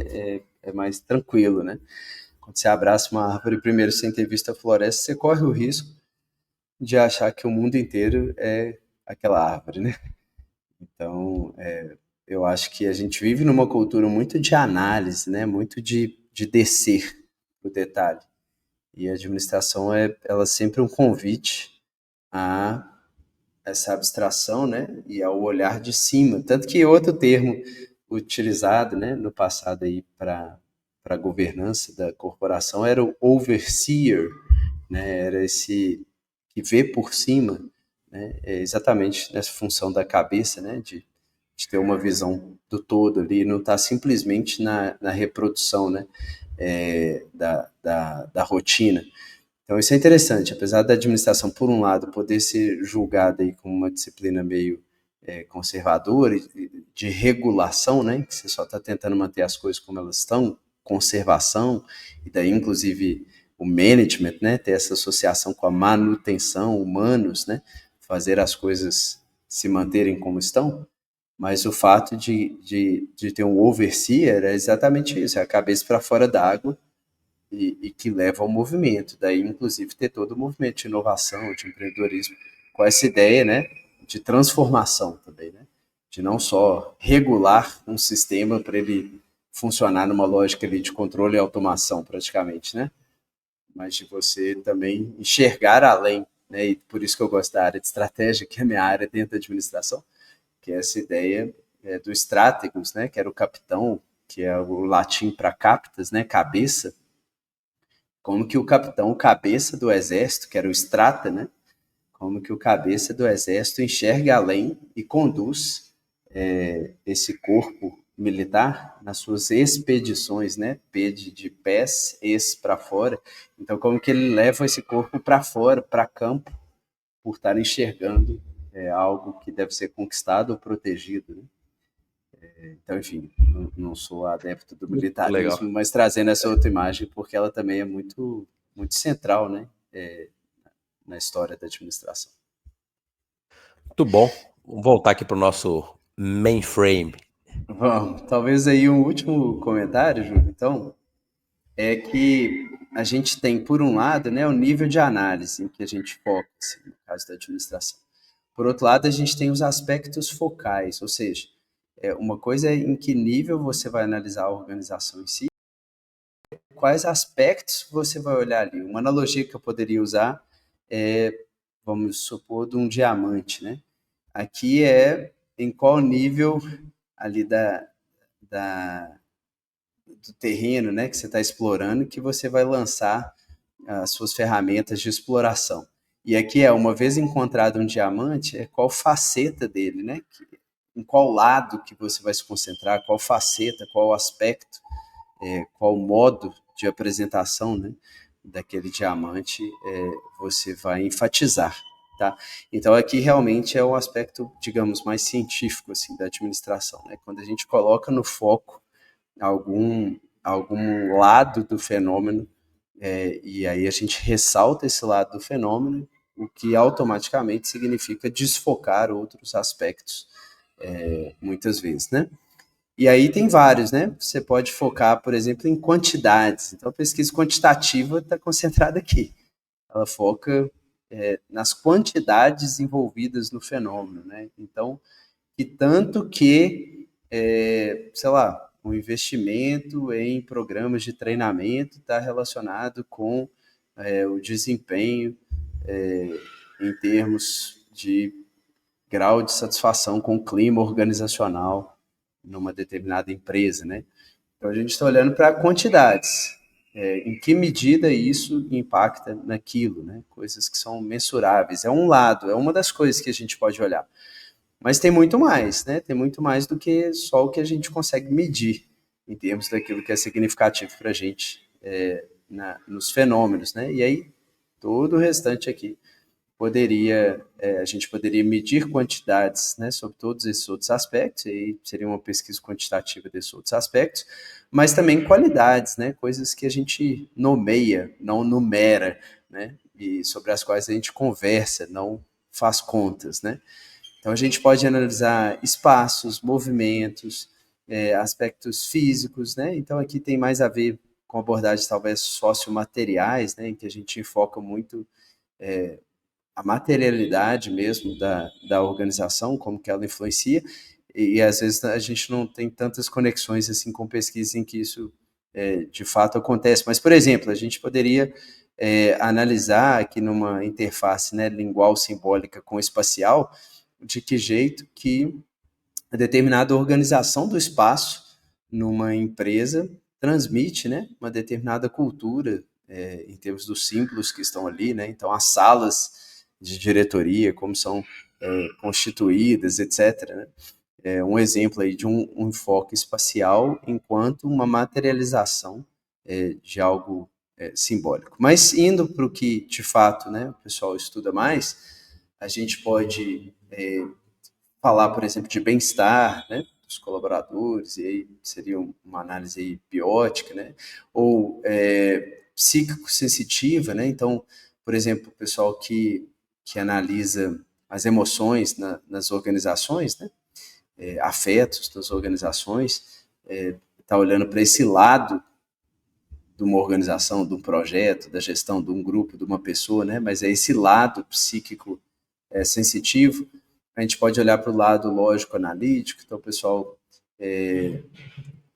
B: é mais tranquilo, né? Quando você abraça uma árvore primeiro sem ter visto a floresta, você corre o risco de achar que o mundo inteiro é aquela árvore, né? Então, eu acho que a gente vive numa cultura muito de análise, né? Muito de descer o detalhe. E a administração ela é sempre um convite a essa abstração, né, e ao olhar de cima. Tanto que outro termo utilizado, né, no passado aí para a governança da corporação era o overseer, né, era esse que vê por cima, né, exatamente nessa função da cabeça, né, de ter uma visão do todo ali, não está simplesmente na reprodução, né, da rotina. Então isso é interessante, apesar da administração, por um lado, poder ser julgada aí como uma disciplina meio conservadora, de regulação, né, que você só está tentando manter as coisas como elas estão, conservação, e daí inclusive o management, né, ter essa associação com a manutenção, humanos, né, fazer as coisas se manterem como estão, mas o fato de ter um overseer é exatamente isso, é a cabeça para fora d'água, e que leva ao movimento. Daí, inclusive, ter todo o movimento de inovação, de empreendedorismo, com essa ideia, né, de transformação também, né, de não só regular um sistema para ele funcionar numa lógica ali de controle e automação, praticamente, né, mas de você também enxergar além, né, e por isso que eu gosto da área de estratégia, que é a minha área dentro da administração, que é essa ideia do strategos, né, que era o capitão, que é o latim para captas, né, cabeça, como que o capitão, o cabeça do exército, que era o Strata, né? Como que o cabeça do exército enxerga além e conduz esse corpo militar nas suas expedições, né? P de pés, ex para fora. Então, como que ele leva esse corpo para fora, para campo, por estar enxergando algo que deve ser conquistado ou protegido, né? Então, enfim, não sou adepto do
A: Muito legal.
B: militarismo, mas trazendo essa outra imagem, porque ela também é muito, muito central, né, na história da administração.
A: Muito bom. Vamos voltar aqui para o nosso mainframe.
B: Vamos, talvez aí um último comentário, Júlio, então, é que a gente tem, por um lado, né, o nível de análise em que a gente foca, assim, no caso da administração. Por outro lado, a gente tem os aspectos focais, ou seja, uma coisa é em que nível você vai analisar a organização em si, quais aspectos você vai olhar ali. Uma analogia que eu poderia usar é, vamos supor, de um diamante, né? Aqui é em qual nível ali da, do terreno, né, que você está explorando, que você vai lançar as suas ferramentas de exploração. E aqui é, uma vez encontrado um diamante, é qual faceta dele, né? Em qual lado que você vai se concentrar, qual faceta, qual aspecto, qual modo de apresentação, né, daquele diamante você vai enfatizar, tá? Então aqui realmente é um aspecto, digamos, mais científico assim da administração, né? Quando a gente coloca no foco algum lado do fenômeno e aí a gente ressalta esse lado do fenômeno, o que automaticamente significa desfocar outros aspectos, muitas vezes, né? E aí tem vários, né? Você pode focar, por exemplo, em quantidades. Então, a pesquisa quantitativa está concentrada aqui. Ela foca nas quantidades envolvidas no fenômeno, né? Então, e tanto que, sei lá, o investimento em programas de treinamento está relacionado com o desempenho em termos de grau de satisfação com o clima organizacional numa determinada empresa, né? Então a gente está olhando para quantidades, em que medida isso impacta naquilo, né? Coisas que são mensuráveis. É um lado, é uma das coisas que a gente pode olhar. Mas tem muito mais, né? Tem muito mais do que só o que a gente consegue medir em termos daquilo que é significativo para a gente nos fenômenos, né? E aí todo o restante aqui a gente poderia medir quantidades, né, sobre todos esses outros aspectos, e aí seria uma pesquisa quantitativa desses outros aspectos, mas também qualidades, né, coisas que a gente nomeia, não numera, né, e sobre as quais a gente conversa, não faz contas, né. Então a gente pode analisar espaços, movimentos, aspectos físicos, né, então aqui tem mais a ver com abordagens talvez sociomateriais, né, em que a gente foca muito a materialidade mesmo da organização, como que ela influencia, e às vezes a gente não tem tantas conexões assim com pesquisas em que isso de fato acontece. Mas, por exemplo, a gente poderia analisar aqui numa interface, né, lingual simbólica com espacial, de que jeito que a determinada organização do espaço numa empresa transmite, né, uma determinada cultura em termos dos símbolos que estão ali, né? Então as salas de diretoria, como são constituídas, etc. Né? Um exemplo aí de um enfoque espacial enquanto uma materialização de algo simbólico. Mas indo para o que de fato, né, o pessoal estuda mais, a gente pode falar, por exemplo, de bem-estar, né, dos colaboradores, e aí seria uma análise aí biótica, né, ou psíquico-sensitiva, né, então, por exemplo, o pessoal que analisa as emoções nas organizações, né, afetos das organizações, está olhando para esse lado de uma organização, de um projeto, da gestão de um grupo, de uma pessoa, né, mas é esse lado psíquico sensitivo. A gente pode olhar para o lado lógico-analítico, então o pessoal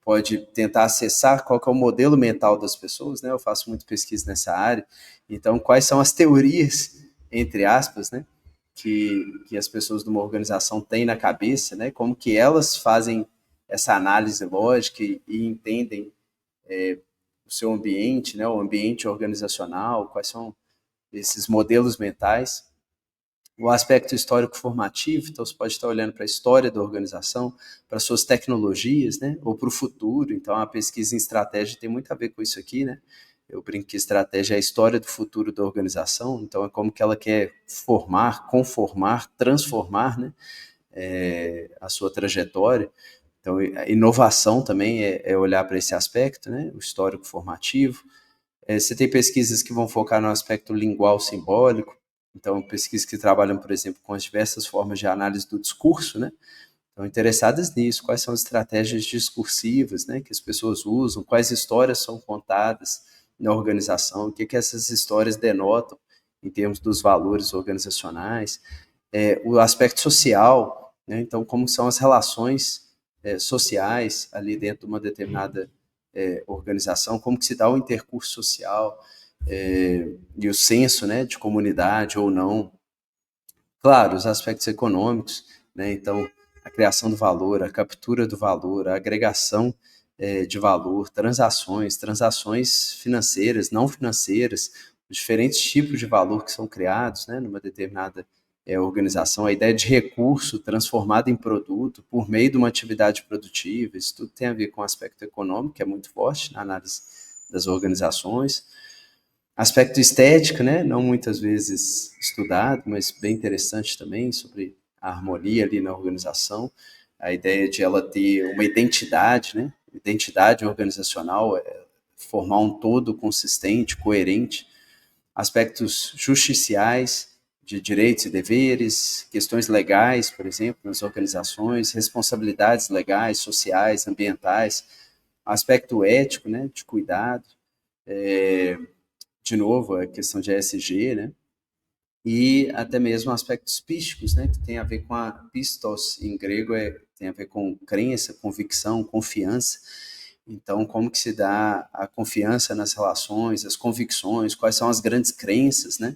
B: pode tentar acessar qual que é o modelo mental das pessoas, né? Eu faço muito pesquisa nessa área, então quais são as teorias, entre aspas, né, que as pessoas de uma organização têm na cabeça, né? Como que elas fazem essa análise lógica e entendem o seu ambiente, né, o ambiente organizacional, quais são esses modelos mentais. O aspecto histórico formativo, então você pode estar olhando para a história da organização, para suas tecnologias, né, ou para o futuro. Então a pesquisa em estratégia tem muito a ver com isso aqui, né? Eu brinco que estratégia é a história do futuro da organização, então é como que ela quer formar, conformar, transformar, né, a sua trajetória. Então a inovação também é olhar para esse aspecto, né, o histórico formativo. Você tem pesquisas que vão focar no aspecto lingual simbólico, então pesquisas que trabalham, por exemplo, com as diversas formas de análise do discurso, né? Estão interessadas nisso, quais são as estratégias discursivas, né, que as pessoas usam, quais histórias são contadas na organização, o que essas histórias denotam em termos dos valores organizacionais, o aspecto social, né, então como são as relações sociais ali dentro de uma determinada organização, como que se dá o intercurso social e o senso, né, de comunidade ou não. Claro, os aspectos econômicos, né, então a criação do valor, a captura do valor, a agregação de valor, transações financeiras, não financeiras, os diferentes tipos de valor que são criados, né, numa determinada organização, a ideia de recurso transformado em produto por meio de uma atividade produtiva, isso tudo tem a ver com o aspecto econômico, que é muito forte na análise das organizações. Aspecto estético, né, não muitas vezes estudado, mas bem interessante também, sobre a harmonia ali na organização, a ideia de ela ter uma identidade, né, identidade organizacional, formar um todo consistente, coerente, aspectos justiciais, de direitos e deveres, questões legais, por exemplo, nas organizações, responsabilidades legais, sociais, ambientais, aspecto ético, né, de cuidado, de novo, a questão de ESG, né, e até mesmo aspectos písticos, né, que tem a ver com a pistos, em grego tem a ver com crença, convicção, confiança. Então, como que se dá a confiança nas relações, as convicções, quais são as grandes crenças, né,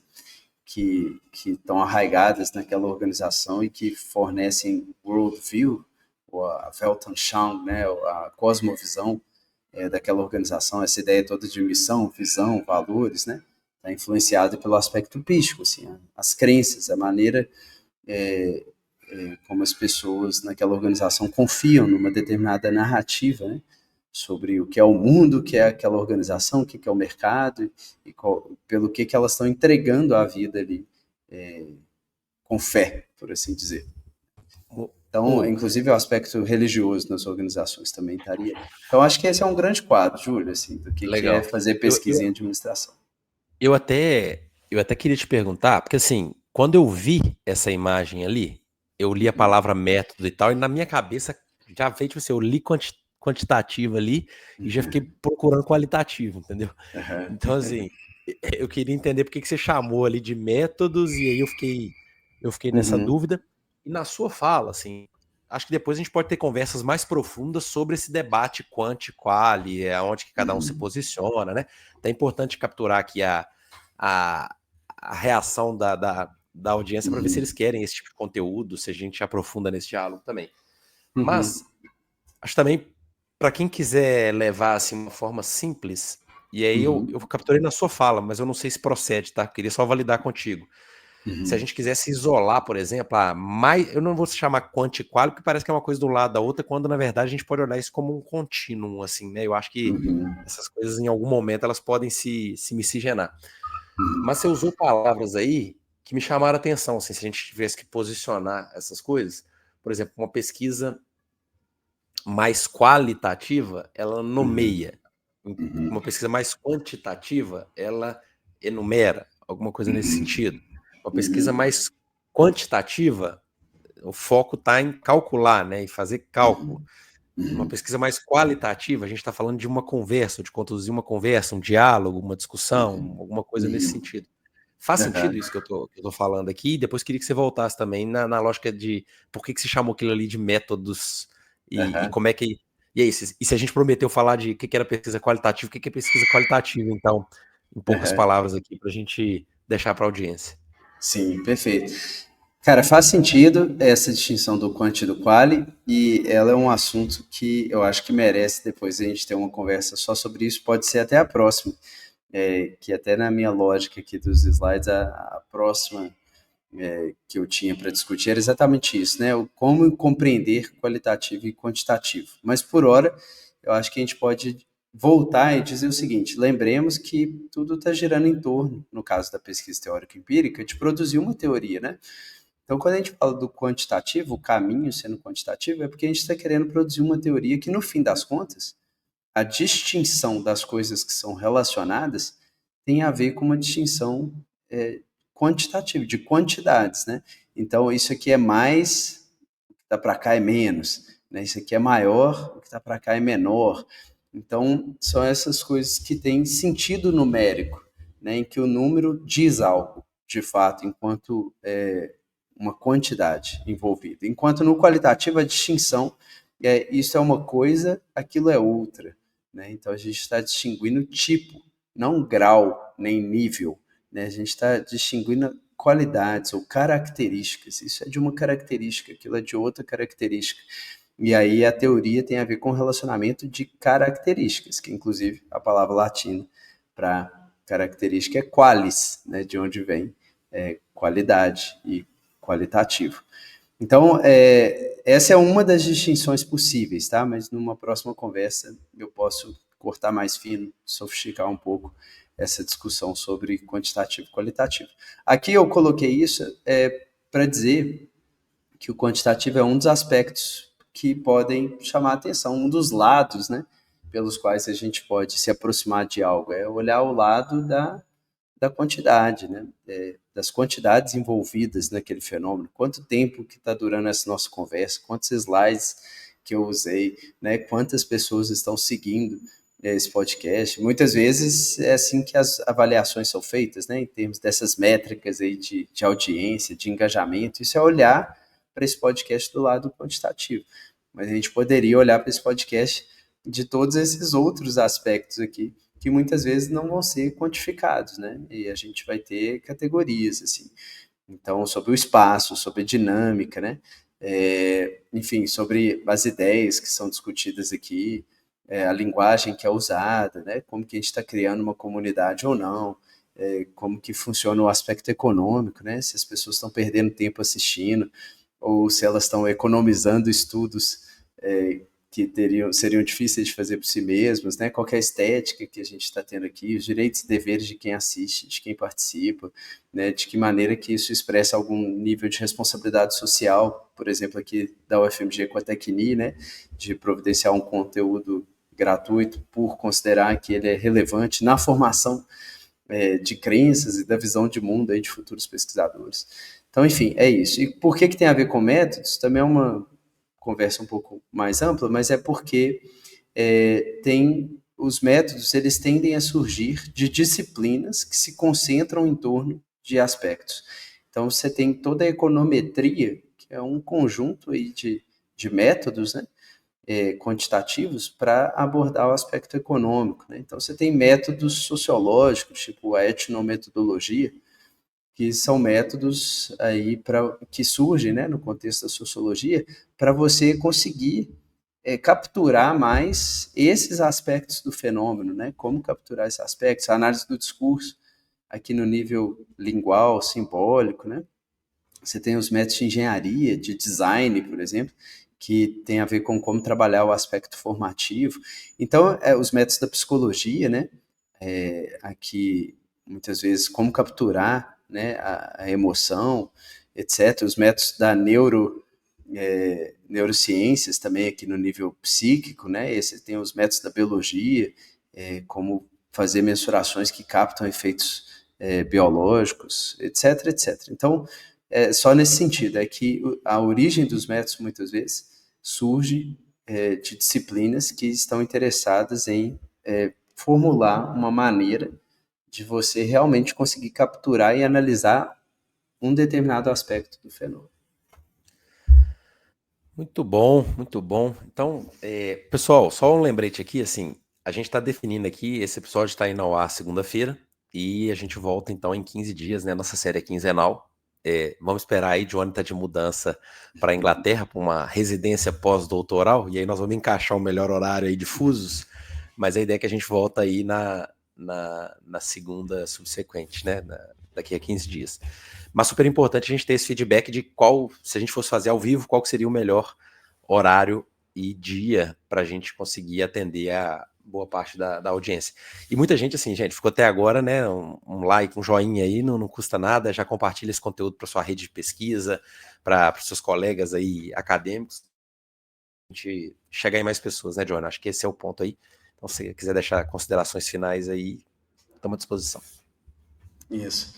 B: que estão arraigadas naquela organização e que fornecem worldview, ou a Weltanschauung, né, a cosmovisão daquela organização, essa ideia toda de missão, visão, valores, né, está influenciada pelo aspecto pístico, assim, as crenças, a maneira como as pessoas naquela organização confiam numa determinada narrativa, né, sobre o que é o mundo, o que é aquela organização, o que é o mercado e pelo que elas estão entregando a vida ali com fé, por assim dizer. Então, inclusive o aspecto religioso nas organizações também estaria. Então, acho que esse é um grande quadro, Júlio, assim, do que é
A: Legal.
B: fazer pesquisa em administração.
A: Eu até queria te perguntar, porque assim, quando eu vi essa imagem ali, eu li a palavra método e tal, e na minha cabeça já veio, tipo assim, eu li quantitativo ali e já fiquei procurando qualitativo, entendeu?
B: Uhum.
A: Então, assim, eu queria entender por que você chamou ali de métodos, e aí eu fiquei nessa
B: Uhum.
A: dúvida. E na sua fala, assim, acho que depois a gente pode ter conversas mais profundas sobre esse debate quanti-quali, aonde que cada um se posiciona, né? É importante capturar aqui a, a reação da audiência para ver se eles querem esse tipo de conteúdo, se a gente aprofunda nesse diálogo também.
B: Uhum.
A: Mas acho também para quem quiser levar assim uma forma simples, e aí eu
B: Uhum.
A: capturei na sua fala, mas eu não sei se procede, tá? Queria só validar contigo. Se a
B: Uhum.
A: gente quisesse isolar, por exemplo, mais, eu não vou chamar quanti e quali, porque parece que é uma coisa do lado da outra, quando na verdade a gente pode olhar isso como um contínuo, assim, né? Eu acho que
B: Uhum.
A: essas coisas em algum momento elas podem se miscigenar. Mas você usou palavras aí que me chamaram a atenção, assim, se a gente tivesse que posicionar essas coisas. Por exemplo, uma pesquisa mais qualitativa, ela
B: Uhum.
A: nomeia.
B: Uhum.
A: Uma pesquisa mais quantitativa, ela enumera, alguma coisa nesse sentido. Uma pesquisa
B: Uhum.
A: mais quantitativa, o foco está em calcular, né, em fazer cálculo. Uma
B: Uhum.
A: pesquisa mais qualitativa, a gente está falando de uma conversa, de conduzir uma conversa, um diálogo, uma discussão, alguma coisa nesse
B: Uhum.
A: sentido. Faz
B: Aham.
A: sentido isso que eu tô falando aqui, e depois queria que você voltasse também na lógica de por que se chamou aquilo ali de métodos e
B: Aham.
A: como é que. E aí, e se a gente prometeu falar de o que era pesquisa qualitativa, o que é pesquisa qualitativa, então, em poucas
B: Aham.
A: palavras aqui, para a gente deixar para a audiência.
B: Sim, perfeito. Cara, faz sentido essa distinção do quanti e do quali, e ela é um assunto que eu acho que merece depois a gente ter uma conversa só sobre isso, pode ser até a próxima, que até na minha lógica aqui dos slides, a próxima que eu tinha para discutir era exatamente isso, né? O como compreender qualitativo e quantitativo. Mas por hora, eu acho que a gente pode voltar e dizer o seguinte: lembremos que tudo está girando em torno, no caso da pesquisa teórica empírica, de produzir uma teoria, né? Então, quando a gente fala do quantitativo, o caminho sendo quantitativo, é porque a gente está querendo produzir uma teoria que, no fim das contas, a distinção das coisas que são relacionadas tem a ver com uma distinção quantitativa, de quantidades, né? Então, isso aqui é mais, o que está para cá é menos, né? Isso aqui é maior, o que está para cá é menor. Então, são essas coisas que têm sentido numérico, né? Em que o número diz algo, de fato, enquanto uma quantidade envolvida. Enquanto no qualitativo, a distinção isso é uma coisa, aquilo é outra. Né? Então, a gente está distinguindo tipo, não grau, nem nível. Né? A gente está distinguindo qualidades ou características. Isso é de uma característica, aquilo é de outra característica. E aí a teoria tem a ver com o relacionamento de características, que inclusive a palavra latina para característica é qualis, né? De onde vem qualidade e qualitativo. Então, essa é uma das distinções possíveis, tá? Mas numa próxima conversa eu posso cortar mais fino, sofisticar um pouco essa discussão sobre quantitativo e qualitativo. Aqui eu coloquei isso para dizer que o quantitativo é um dos aspectos que podem chamar a atenção, um dos lados, né, pelos quais a gente pode se aproximar de algo, é olhar o lado da quantidade, né? Das quantidades envolvidas naquele fenômeno. Quanto tempo que está durando essa nossa conversa? Quantos slides que eu usei? Né? Quantas pessoas estão seguindo esse podcast? Muitas vezes é assim que as avaliações são feitas, né? Em termos dessas métricas aí de audiência, de engajamento. Isso é olhar para esse podcast do lado quantitativo. Mas a gente poderia olhar para esse podcast de todos esses outros aspectos aqui que muitas vezes não vão ser quantificados, né? E a gente vai ter categorias, assim. Então, sobre o espaço, sobre a dinâmica, né? Enfim, sobre as ideias que são discutidas aqui, a linguagem que é usada, né? Como que a gente está criando uma comunidade ou não, como que funciona o aspecto econômico, né? Se as pessoas estão perdendo tempo assistindo, ou se elas estão economizando estudos que seriam difíceis de fazer por si mesmas, né? Qual é a estética que a gente está tendo aqui, os direitos e deveres de quem assiste, de quem participa, né? De que maneira que isso expressa algum nível de responsabilidade social, por exemplo, aqui da UFMG com a Tecni, né? De providenciar um conteúdo gratuito por considerar que ele é relevante na formação de crenças e da visão de mundo aí de futuros pesquisadores. Então, enfim, é isso. E por que tem a ver com métodos? Também é uma conversa um pouco mais ampla, mas é porque tem os métodos, eles tendem a surgir de disciplinas que se concentram em torno de aspectos. Então, você tem toda a econometria, que é um conjunto aí de métodos, né? quantitativos para abordar o aspecto econômico, né? Então, você tem métodos sociológicos, tipo a etnometodologia, que são métodos aí que surgem, né, no contexto da sociologia, para você conseguir capturar mais esses aspectos do fenômeno, né? Como capturar esses aspectos, a análise do discurso, aqui no nível lingual, simbólico, né? Você tem os métodos de engenharia, de design, por exemplo, que tem a ver com como trabalhar o aspecto formativo. Então, os métodos da psicologia, né? Aqui, muitas vezes, como capturar, né, a emoção, etc. Os métodos da neurociências também aqui no nível psíquico, né? Esse tem os métodos da biologia, como fazer mensurações que captam efeitos biológicos, etc, etc. Então, só nesse sentido, é que a origem dos métodos, muitas vezes, surge de disciplinas que estão interessadas em formular uma maneira de você realmente conseguir capturar e analisar um determinado aspecto do fenômeno.
A: Muito bom, muito bom. Então, pessoal, só um lembrete aqui, assim, a gente está definindo aqui, esse episódio está indo ao ar segunda-feira, e a gente volta então em 15 dias, né? Nossa série é quinzenal. Vamos esperar aí, Johnny tá de mudança para a Inglaterra, para uma residência pós-doutoral, e aí nós vamos encaixar o melhor horário aí de fusos, mas a ideia é que a gente volta aí na segunda subsequente, né? Daqui a 15 dias. Mas super importante a gente ter esse feedback de qual, se a gente fosse fazer ao vivo, qual que seria o melhor horário e dia para a gente conseguir atender a boa parte da audiência. E muita gente, assim, gente, ficou até agora, né? Um like, um joinha aí, não custa nada, já compartilha esse conteúdo para sua rede de pesquisa, para os seus colegas aí acadêmicos. A gente chegar em mais pessoas, né, John? Acho que esse é o ponto aí. Então, se você quiser deixar considerações finais aí, estamos à disposição.
B: Isso.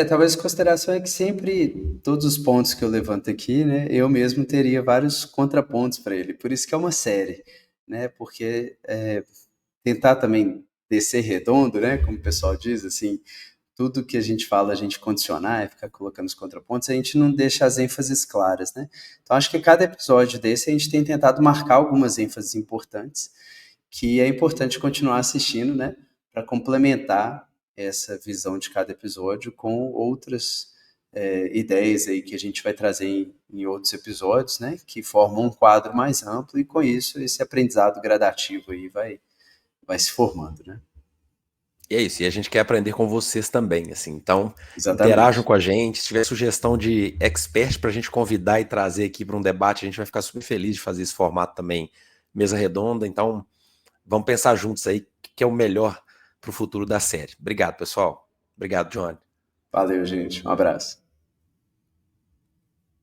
B: Talvez a consideração é que sempre todos os pontos que eu levanto aqui, né, eu mesmo teria vários contrapontos para ele. Por isso que é uma série, né? Porque tentar também descer redondo, né, como o pessoal diz, assim, tudo que a gente fala, a gente condicionar e ficar colocando os contrapontos, a gente não deixa as ênfases claras, né? Então, acho que cada episódio desse a gente tem tentado marcar algumas ênfases importantes, que é importante continuar assistindo, né, para complementar essa visão de cada episódio com outras ideias aí que a gente vai trazer em outros episódios, né, que formam um quadro mais amplo e com isso esse aprendizado gradativo aí vai se formando, né?
A: E é isso, e a gente quer aprender com vocês também, assim, então interajam
B: Exatamente.
A: com a gente, se tiver sugestão de expert para a gente convidar e trazer aqui para um debate, a gente vai ficar super feliz de fazer esse formato também, mesa redonda, então vamos pensar juntos aí o que é o melhor para o futuro da série. Obrigado, pessoal. Obrigado, Johnny.
B: Valeu, gente. Um abraço.